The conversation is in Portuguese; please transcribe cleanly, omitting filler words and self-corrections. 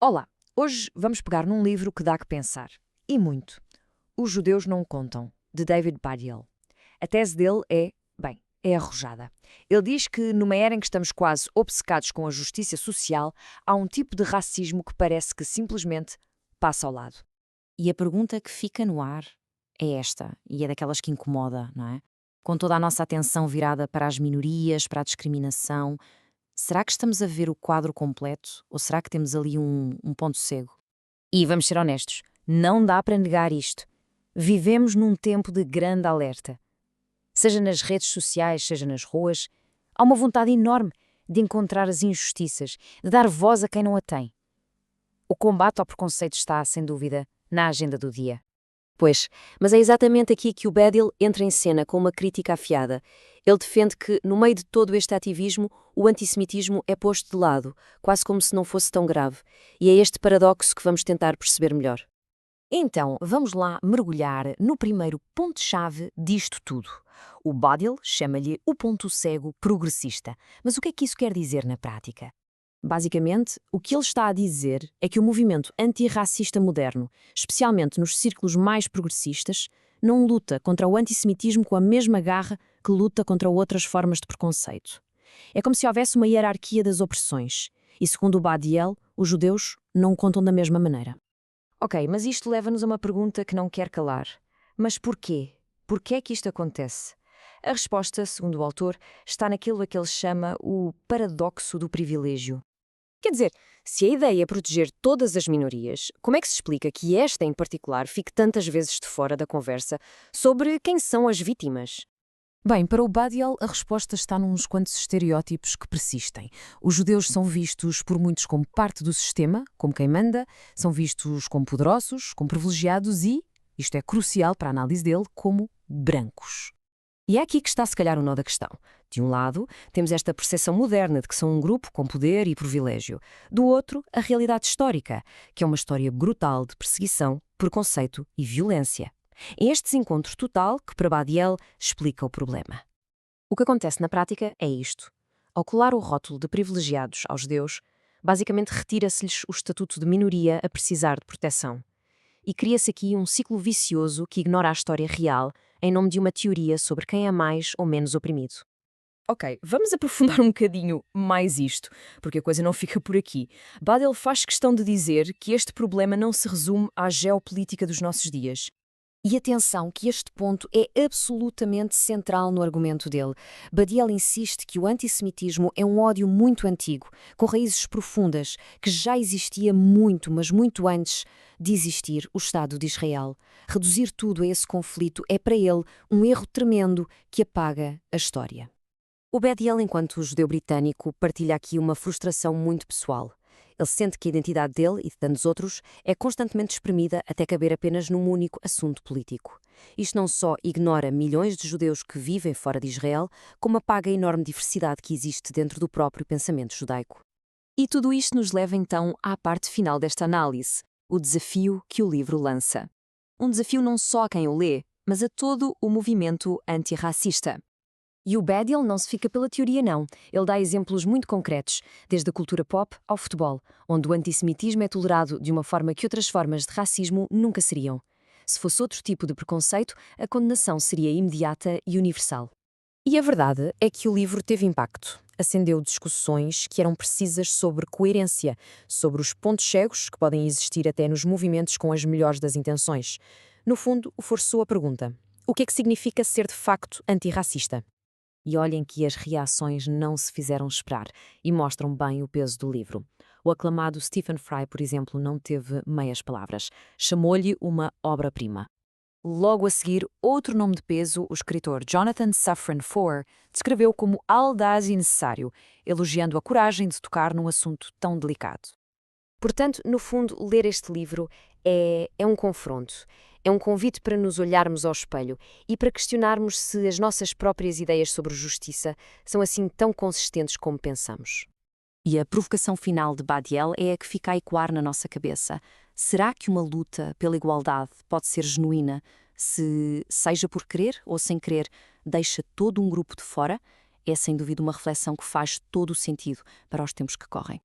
Olá, hoje vamos pegar num livro que dá que pensar. E muito. Os Judeus Não Contam, de David Badiel. A tese dele é arrojada. Ele diz que, numa era em que estamos quase obcecados com a justiça social, há um tipo de racismo que parece que simplesmente passa ao lado. E a pergunta que fica no ar é esta, e é daquelas que incomoda, não é? Com toda a nossa atenção virada para as minorias, para a discriminação, será que estamos a ver o quadro completo ou será que temos ali um ponto cego? E vamos ser honestos, não dá para negar isto. Vivemos num tempo de grande alerta. Seja nas redes sociais, seja nas ruas, há uma vontade enorme de encontrar as injustiças, de dar voz a quem não a tem. O combate ao preconceito está, sem dúvida, na agenda do dia. Pois, mas é exatamente aqui que o Badil entra em cena com uma crítica afiada. Ele defende que, no meio de todo este ativismo, o antissemitismo é posto de lado, quase como se não fosse tão grave. E é este paradoxo que vamos tentar perceber melhor. Então, vamos lá mergulhar no primeiro ponto-chave disto tudo. O Badiel chama-lhe o ponto cego progressista. Mas o que é que isso quer dizer na prática? Basicamente, o que ele está a dizer é que o movimento antirracista moderno, especialmente nos círculos mais progressistas, não luta contra o antissemitismo com a mesma garra que luta contra outras formas de preconceito. É como se houvesse uma hierarquia das opressões, e segundo o Badiel, os judeus não contam da mesma maneira. Ok, mas isto leva-nos a uma pergunta que não quer calar. Mas porquê? Porquê é que isto acontece? A resposta, segundo o autor, está naquilo a que ele chama o paradoxo do privilégio. Quer dizer, se a ideia é proteger todas as minorias, como é que se explica que esta em particular fique tantas vezes de fora da conversa sobre quem são as vítimas? Bem, para o Badial, a resposta está nos quantos estereótipos que persistem. Os judeus são vistos por muitos como parte do sistema, como quem manda, são vistos como poderosos, como privilegiados e, isto é crucial para a análise dele, como brancos. E é aqui que está se calhar o nó da questão. De um lado, temos esta percepção moderna de que são um grupo com poder e privilégio. Do outro, a realidade histórica, que é uma história brutal de perseguição, preconceito e violência. É este desencontro total que, para Badiel, explica o problema. O que acontece na prática é isto. Ao colar o rótulo de privilegiados aos judeus, basicamente retira-se-lhes o estatuto de minoria a precisar de proteção. E cria-se aqui um ciclo vicioso que ignora a história real em nome de uma teoria sobre quem é mais ou menos oprimido. Ok, vamos aprofundar um bocadinho mais isto, porque a coisa não fica por aqui. Badiel faz questão de dizer que este problema não se resume à geopolítica dos nossos dias. E atenção que este ponto é absolutamente central no argumento dele. Badiel insiste que o antissemitismo é um ódio muito antigo, com raízes profundas, que já existia muito, mas muito antes de existir o Estado de Israel. Reduzir tudo a esse conflito é para ele um erro tremendo que apaga a história. O Badiel, enquanto judeu britânico, partilha aqui uma frustração muito pessoal. Ele sente que a identidade dele e de tantos outros é constantemente espremida até caber apenas num único assunto político. Isto não só ignora milhões de judeus que vivem fora de Israel, como apaga a enorme diversidade que existe dentro do próprio pensamento judaico. E tudo isto nos leva então à parte final desta análise, o desafio que o livro lança. Um desafio não só a quem o lê, mas a todo o movimento antirracista. E o Badiel não se fica pela teoria, não. Ele dá exemplos muito concretos, desde a cultura pop ao futebol, onde o antissemitismo é tolerado de uma forma que outras formas de racismo nunca seriam. Se fosse outro tipo de preconceito, a condenação seria imediata e universal. E a verdade é que o livro teve impacto. Acendeu discussões que eram precisas sobre coerência, sobre os pontos cegos que podem existir até nos movimentos com as melhores das intenções. No fundo, forçou a pergunta: o que é que significa ser de facto antirracista? E olhem que as reações não se fizeram esperar e mostram bem o peso do livro. O aclamado Stephen Fry, por exemplo, não teve meias palavras. Chamou-lhe uma obra-prima. Logo a seguir, outro nome de peso, o escritor Jonathan Safran Foer, descreveu como audaz e necessário, elogiando a coragem de tocar num assunto tão delicado. Portanto, no fundo, ler este livro é um confronto. É um convite para nos olharmos ao espelho e para questionarmos se as nossas próprias ideias sobre justiça são assim tão consistentes como pensamos. E a provocação final de Badiel é a que fica a ecoar na nossa cabeça. Será que uma luta pela igualdade pode ser genuína se, seja por querer ou sem querer, deixa todo um grupo de fora? É sem dúvida uma reflexão que faz todo o sentido para os tempos que correm.